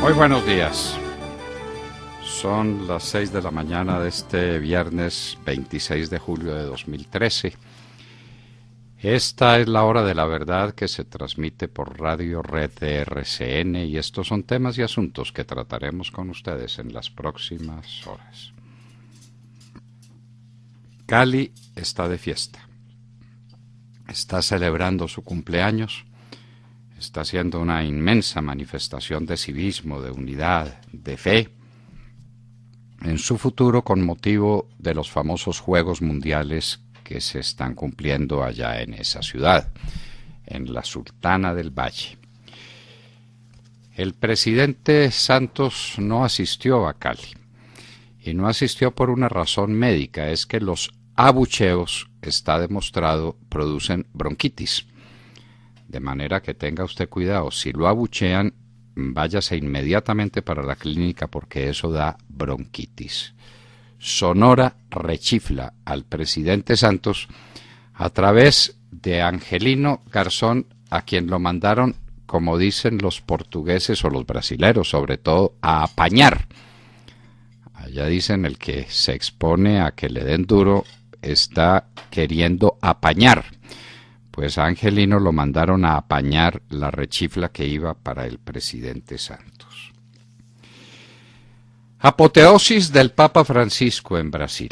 Muy buenos días. Son las 6 de la mañana de este viernes 26 de julio de 2013. Esta es la hora de la verdad que se transmite por Radio Red de RCN y estos son temas y asuntos que trataremos con ustedes en las próximas horas. Cali está de fiesta. Está celebrando su cumpleaños. Está haciendo una inmensa manifestación de civismo, de unidad, de fe en su futuro con motivo de los famosos Juegos Mundiales que se están cumpliendo allá en esa ciudad, en la Sultana del Valle. El presidente Santos no asistió a Cali y no asistió por una razón médica, es que los abucheos, está demostrado, producen bronquitis. De manera que tenga usted cuidado, si lo abuchean, váyase inmediatamente para la clínica porque eso da bronquitis. Sonora rechifla al presidente Santos a través de Angelino Garzón, a quien lo mandaron, como dicen los portugueses o los brasileros, sobre todo, a apañar. Allá dicen el que se expone a que le den duro está queriendo apañar. Pues a Angelino lo mandaron a apañar la rechifla que iba para el presidente Santos. Apoteosis del Papa Francisco en Brasil.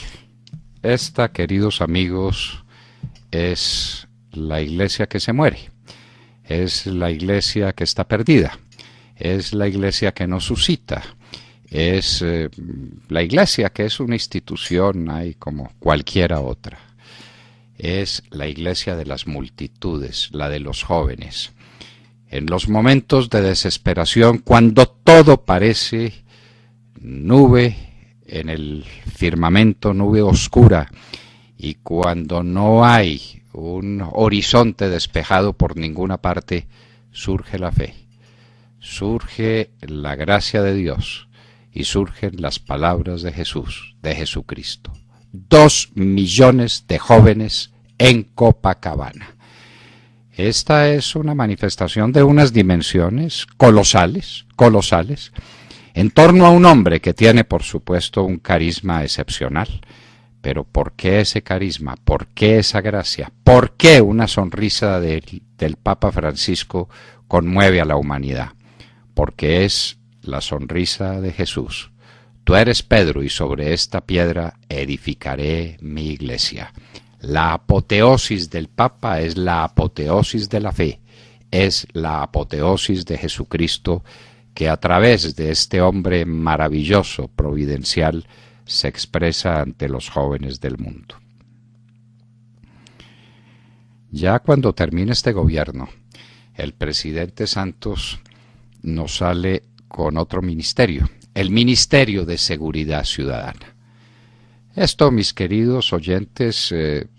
Esta, queridos amigos, es la iglesia que se muere. Es la iglesia que está perdida. Es la iglesia que no suscita. Es la iglesia que es una institución ahí como cualquiera otra. Es la iglesia de las multitudes, la de los jóvenes. En los momentos de desesperación, cuando todo parece nube en el firmamento, nube oscura, y cuando no hay un horizonte despejado por ninguna parte, surge la fe, surge la gracia de Dios y surgen las palabras de Jesús, de Jesucristo. 2 millones de jóvenes en Copacabana. Esta es una manifestación de unas dimensiones colosales, en torno a un hombre que tiene, por supuesto, un carisma excepcional. Pero ¿por qué ese carisma? ¿Por qué esa gracia? ¿Por qué una sonrisa del Papa Francisco conmueve a la humanidad? Porque es la sonrisa de Jesús. Tú eres Pedro y sobre esta piedra edificaré mi iglesia. La apoteosis del Papa es la apoteosis de la fe, es la apoteosis de Jesucristo que a través de este hombre maravilloso, providencial, se expresa ante los jóvenes del mundo. Ya cuando termine este gobierno, el presidente Santos nos sale con otro ministerio, el Ministerio de Seguridad Ciudadana. Esto, mis queridos oyentes,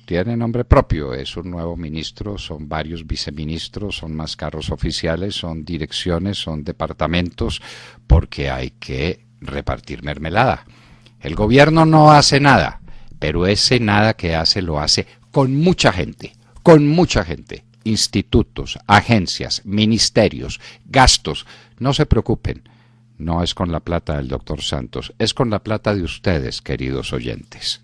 tiene nombre propio, es un nuevo ministro, son varios viceministros, son más cargos oficiales, son direcciones, son departamentos, porque hay que repartir mermelada. El gobierno no hace nada, pero ese nada que hace lo hace con mucha gente, institutos, agencias, ministerios, gastos, no se preocupen. No es con la plata del doctor Santos, es con la plata de ustedes, queridos oyentes.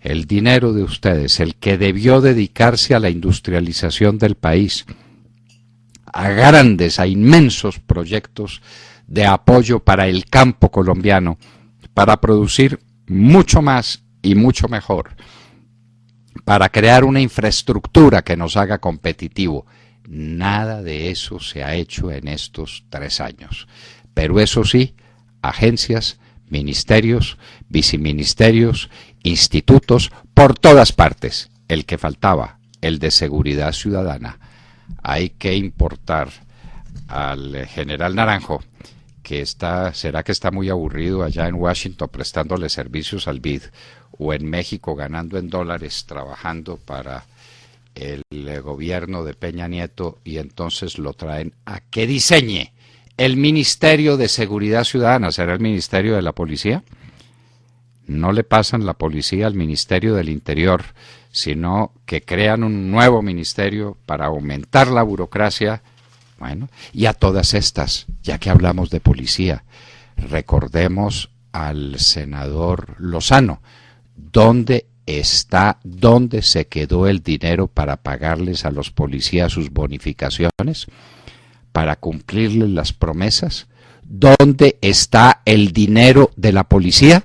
El dinero de ustedes, el que debió dedicarse a la industrialización del país, a grandes, a inmensos proyectos de apoyo para el campo colombiano, para producir mucho más y mucho mejor, para crear una infraestructura que nos haga competitivo. Nada de eso se ha hecho en estos 3 años. Pero eso sí, agencias, ministerios, viceministerios, institutos, por todas partes. El que faltaba, el de seguridad ciudadana. Hay que importar al general Naranjo, que será que está muy aburrido allá en Washington prestándole servicios al BID, o en México ganando en dólares, trabajando para el gobierno de Peña Nieto, y entonces lo traen a que diseñe el Ministerio de Seguridad Ciudadana. ¿Será el Ministerio de la Policía? No le pasan la policía al Ministerio del Interior, sino que crean un nuevo ministerio para aumentar la burocracia Bueno, y a todas estas, ya que hablamos de policía, recordemos al senador Lozano. ¿Dónde se quedó el dinero para pagarles a los policías sus bonificaciones? ¿Para cumplirles las promesas? ¿Dónde está el dinero de la policía?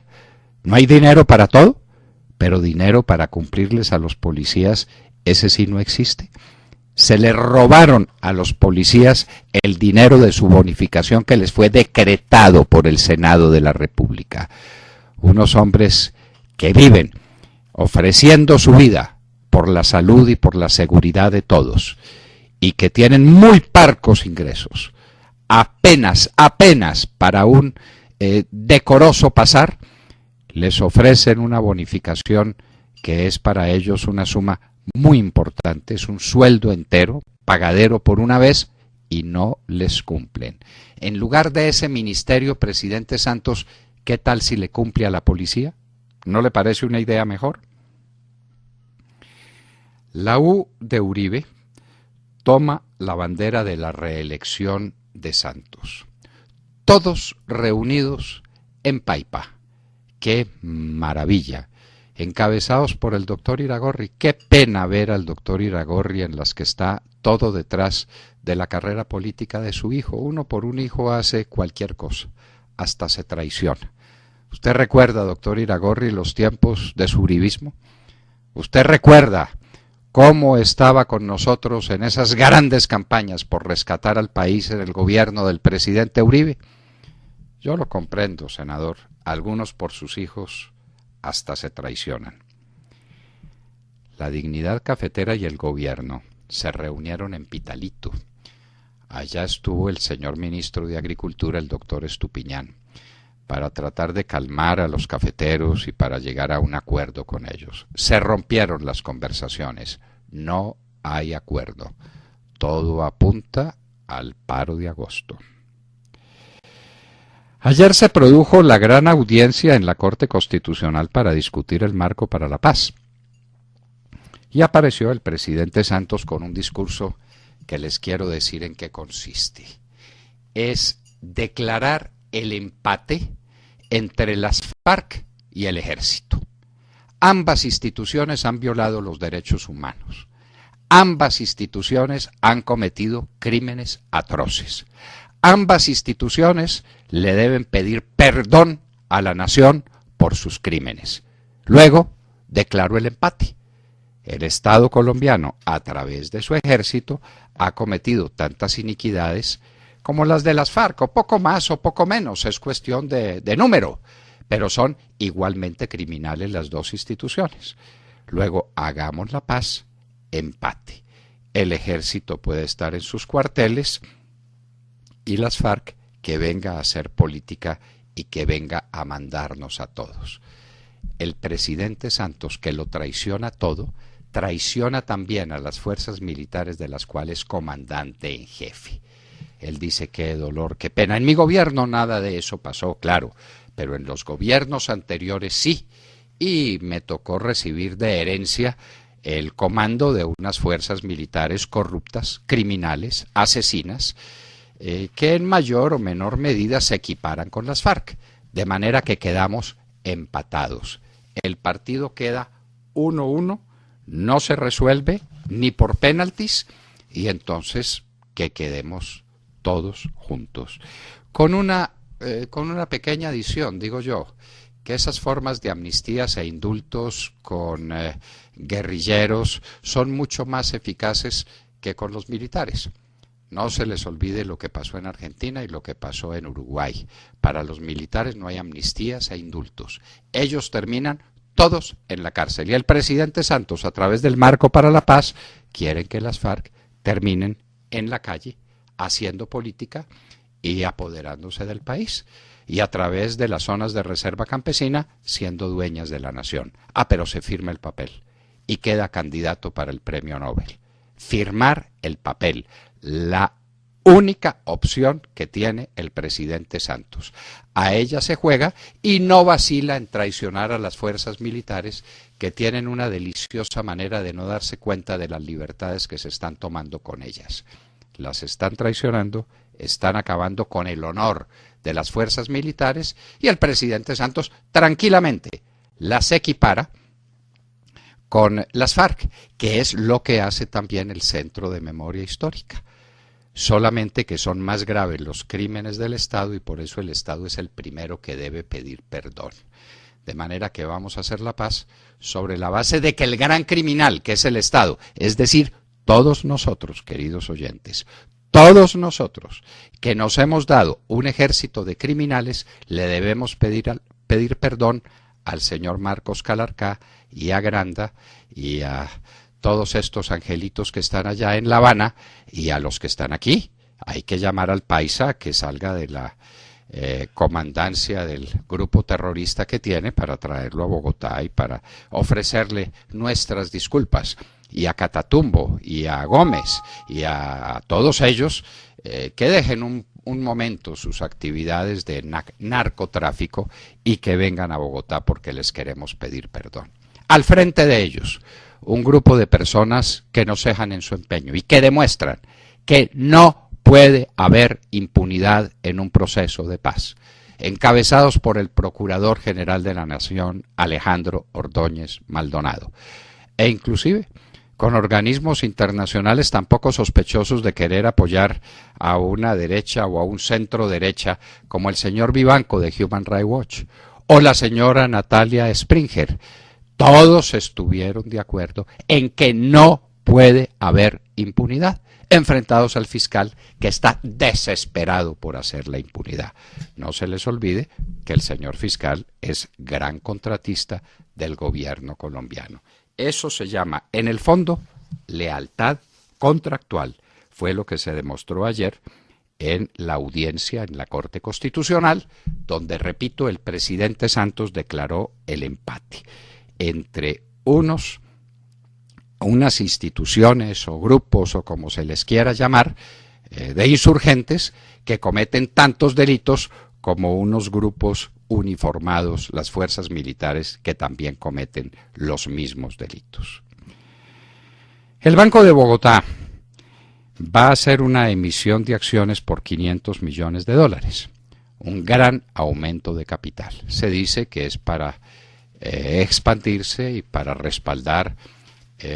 No hay dinero para todo, pero dinero para cumplirles a los policías, ese sí no existe. Se le robaron a los policías el dinero de su bonificación que les fue decretado por el Senado de la República. Unos hombres que viven ofreciendo su vida por la salud y por la seguridad de todos y que tienen muy parcos ingresos, apenas para un decoroso pasar, les ofrecen una bonificación que es para ellos una suma muy importante, es un sueldo entero, pagadero por una vez, y no les cumplen. En lugar de ese ministerio, presidente Santos, ¿qué tal si le cumple a la policía? ¿No le parece una idea mejor? La U de Uribe toma la bandera de la reelección de Santos. Todos reunidos en Paipa. ¡Qué maravilla! Encabezados por el doctor Iragorri. Qué pena ver al doctor Iragorri en las que está todo detrás de la carrera política de su hijo. Uno por un hijo hace cualquier cosa, hasta se traiciona. ¿Usted recuerda, doctor Iragorri, los tiempos de su uribismo? ¿Usted recuerda cómo estaba con nosotros en esas grandes campañas por rescatar al país en el gobierno del presidente Uribe? Yo lo comprendo, senador. Algunos por sus hijos hasta se traicionan. La Dignidad Cafetera y el gobierno se reunieron en Pitalito. Allá estuvo el señor ministro de Agricultura, el doctor Estupiñán, para tratar de calmar a los cafeteros y para llegar a un acuerdo con ellos. Se rompieron las conversaciones. No hay acuerdo. Todo apunta al paro de agosto. Ayer se produjo la gran audiencia en la Corte Constitucional para discutir el marco para la paz. Y apareció el presidente Santos con un discurso que les quiero decir en qué consiste. Es declarar el empate entre las FARC y el ejército. Ambas instituciones han violado los derechos humanos. Ambas instituciones han cometido crímenes atroces. Ambas instituciones le deben pedir perdón a la nación por sus crímenes. Luego declaró el empate. El Estado colombiano, a través de su ejército, ha cometido tantas iniquidades como las de las FARC, o poco más o poco menos, es cuestión de número, pero son igualmente criminales las dos instituciones. Luego hagamos la paz, empate. El ejército puede estar en sus cuarteles y las FARC que venga a hacer política y que venga a mandarnos a todos. El presidente Santos, que lo traiciona todo, traiciona también a las fuerzas militares de las cuales comandante en jefe. Él dice qué dolor, qué pena. En mi gobierno nada de eso pasó, claro, pero en los gobiernos anteriores sí, y me tocó recibir de herencia el comando de unas fuerzas militares corruptas, criminales, asesinas, que en mayor o menor medida se equiparan con las FARC, de manera que quedamos empatados. El partido queda 1-1, no se resuelve ni por penaltis, y entonces que quedemos todos juntos. Con una pequeña adición, digo yo, que esas formas de amnistías e indultos con guerrilleros son mucho más eficaces que con los militares. No se les olvide lo que pasó en Argentina y lo que pasó en Uruguay. Para los militares no hay amnistías e indultos. Ellos terminan todos en la cárcel. Y el presidente Santos, a través del Marco para la Paz, quiere que las FARC terminen en la calle, haciendo política y apoderándose del país. Y a través de las zonas de reserva campesina, siendo dueñas de la nación. Pero se firma el papel y queda candidato para el premio Nobel. Firmar el papel. La única opción que tiene el presidente Santos. A ella se juega y no vacila en traicionar a las fuerzas militares que tienen una deliciosa manera de no darse cuenta de las libertades que se están tomando con ellas. las están traicionando, están acabando con el honor de las fuerzas militares y el presidente Santos tranquilamente las equipara con las FARC, que es lo que hace también el Centro de Memoria Histórica. Solamente que son más graves los crímenes del Estado y por eso el Estado es el primero que debe pedir perdón. De manera que vamos a hacer la paz sobre la base de que el gran criminal, que es el Estado, es decir, todos nosotros, queridos oyentes, todos nosotros que nos hemos dado un ejército de criminales, le debemos pedir perdón al señor Marcos Calarcá y a Granda y a todos estos angelitos que están allá en La Habana y a los que están aquí. Hay que llamar al paisa que salga de la comandancia del grupo terrorista que tiene para traerlo a Bogotá y para ofrecerle nuestras disculpas. Y a Catatumbo y a Gómez y a todos ellos que dejen un momento sus actividades de narcotráfico y que vengan a Bogotá porque les queremos pedir perdón. Al frente de ellos, un grupo de personas que no cejan en su empeño y que demuestran que no puede haber impunidad en un proceso de paz, encabezados por el Procurador General de la Nación, Alejandro Ordóñez Maldonado, e inclusive con organismos internacionales tampoco sospechosos de querer apoyar a una derecha o a un centro derecha como el señor Vivanco de Human Rights Watch o la señora Natalia Springer. Todos estuvieron de acuerdo en que no puede haber impunidad, enfrentados al fiscal que está desesperado por hacer la impunidad. No se les olvide que el señor fiscal es gran contratista del gobierno colombiano. Eso se llama, en el fondo, lealtad contractual. Fue lo que se demostró ayer en la audiencia en la Corte Constitucional, donde, repito, el presidente Santos declaró el empate entre unas instituciones o grupos o como se les quiera llamar, de insurgentes que cometen tantos delitos como unos grupos uniformados, las fuerzas militares, que también cometen los mismos delitos. El Banco de Bogotá va a hacer una emisión de acciones por $500 millones, un gran aumento de capital. Se dice que es para expandirse y para respaldar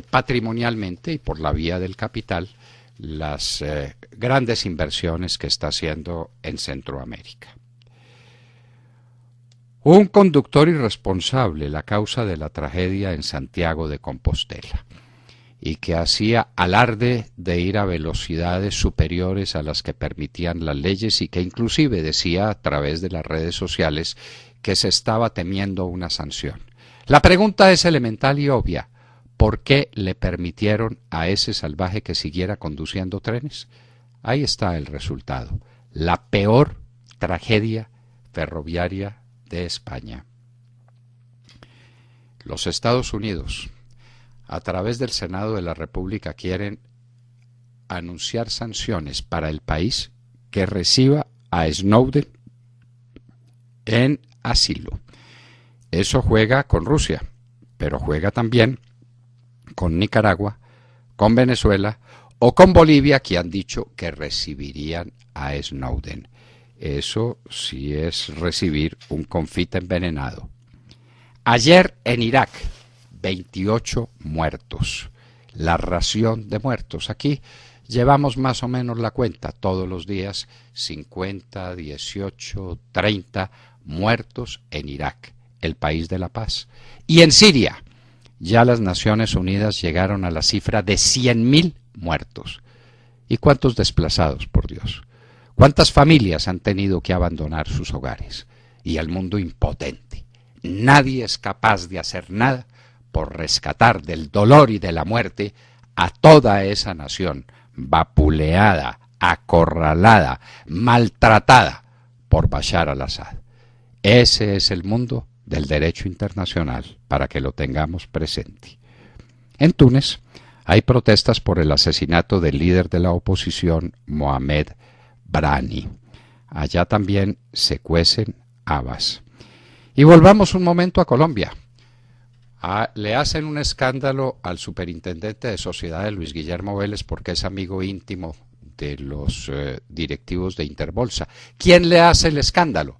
patrimonialmente y por la vía del capital las grandes inversiones que está haciendo en Centroamérica. Un conductor irresponsable, la causa de la tragedia en Santiago de Compostela, y que hacía alarde de ir a velocidades superiores a las que permitían las leyes y que inclusive decía a través de las redes sociales que se estaba temiendo una sanción. La pregunta es elemental y obvia. ¿Por qué le permitieron a ese salvaje que siguiera conduciendo trenes? Ahí está el resultado. La peor tragedia ferroviaria de España. Los Estados Unidos, a través del Senado de la República, quieren anunciar sanciones para el país que reciba a Snowden en asilo. Eso juega con Rusia, pero juega también con Nicaragua, con Venezuela o con Bolivia, que han dicho que recibirían a Snowden. Eso sí es recibir un confite envenenado. Ayer en Irak, 28 muertos. La ración de muertos. Aquí llevamos más o menos la cuenta. Todos los días 50, 18, 30 muertos en Irak, el país de la paz. Y en Siria, ya las Naciones Unidas llegaron a la cifra de 100.000 muertos. ¿Y cuántos desplazados, por Dios? ¿Cuántas familias han tenido que abandonar sus hogares? Y el mundo impotente. Nadie es capaz de hacer nada por rescatar del dolor y de la muerte a toda esa nación vapuleada, acorralada, maltratada por Bashar al-Assad. Ese es el mundo del derecho internacional, para que lo tengamos presente. En Túnez hay protestas por el asesinato del líder de la oposición, Mohamed Brani. Allá también se cuecen habas. Y volvamos un momento a Colombia. Le hacen un escándalo al superintendente de Sociedades, Luis Guillermo Vélez, porque es amigo íntimo de los directivos de Interbolsa. ¿Quién le hace el escándalo?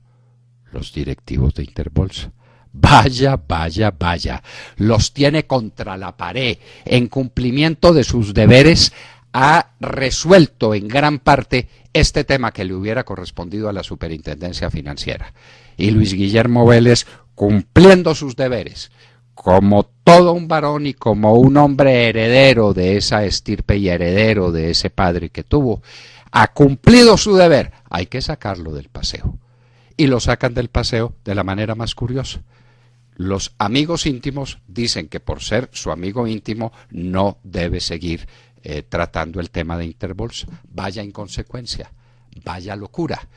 Los directivos de Interbolsa. Vaya, vaya, vaya. Los tiene contra la pared. En cumplimiento de sus deberes, ha resuelto en gran parte este tema que le hubiera correspondido a la Superintendencia Financiera. Y Luis Guillermo Vélez, cumpliendo sus deberes, como todo un varón y como un hombre heredero de esa estirpe y heredero de ese padre que tuvo, ha cumplido su deber. Hay que sacarlo del paseo. Y lo sacan del paseo de la manera más curiosa. Los amigos íntimos dicen que por ser su amigo íntimo no debe seguir tratando el tema de Interbolsa. Vaya inconsecuencia, vaya locura.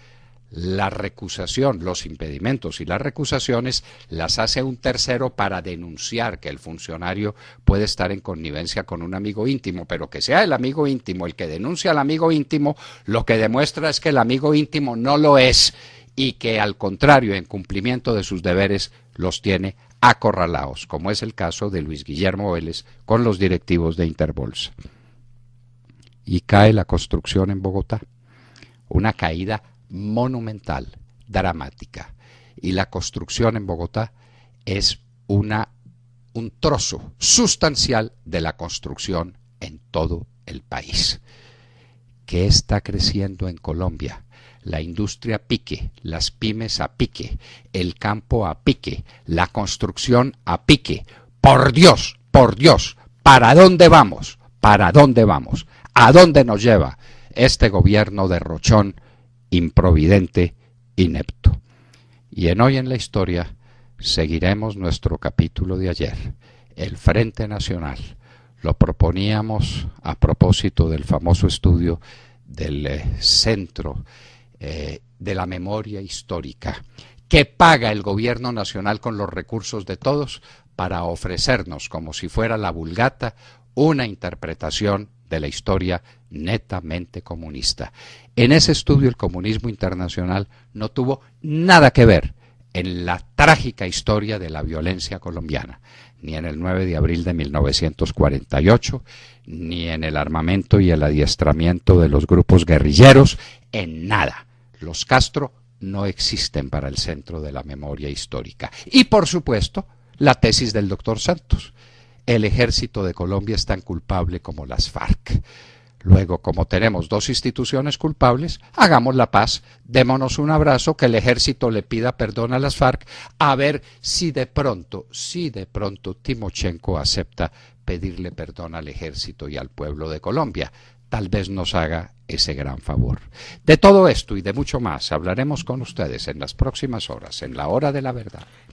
La recusación, los impedimentos y las recusaciones las hace un tercero para denunciar que el funcionario puede estar en connivencia con un amigo íntimo, pero que sea el amigo íntimo el que denuncia al amigo íntimo, lo que demuestra es que el amigo íntimo no lo es y que al contrario, en cumplimiento de sus deberes, los tiene acorralados, como es el caso de Luis Guillermo Vélez con los directivos de Interbolsa. Y cae la construcción en Bogotá, una caída monumental, dramática. Y la construcción en Bogotá es un trozo sustancial de la construcción en todo el país. ¿Qué está creciendo en Colombia? La industria a pique, las pymes a pique, el campo a pique, la construcción a pique. Por Dios, ¿para dónde vamos? ¿Para dónde vamos? ¿A dónde nos lleva este gobierno derrochón, improvidente, inepto? Y en Hoy en la Historia seguiremos nuestro capítulo de ayer, el Frente Nacional. Lo proponíamos a propósito del famoso estudio del Centro de la Memoria Histórica, que paga el gobierno nacional con los recursos de todos para ofrecernos, como si fuera la Vulgata, una interpretación de la historia netamente comunista. En ese estudio el comunismo internacional no tuvo nada que ver en la trágica historia de la violencia colombiana, ni en el 9 de abril de 1948, ni en el armamento y el adiestramiento de los grupos guerrilleros, en nada. Los Castro no existen para el Centro de la Memoria Histórica. Y por supuesto, la tesis del doctor Santos. El ejército de Colombia es tan culpable como las FARC. Luego, como tenemos dos instituciones culpables, hagamos la paz, démonos un abrazo, que el ejército le pida perdón a las FARC, a ver si de pronto Timochenko acepta pedirle perdón al ejército y al pueblo de Colombia. Tal vez nos haga ese gran favor. De todo esto y de mucho más hablaremos con ustedes en las próximas horas, en la hora de la verdad.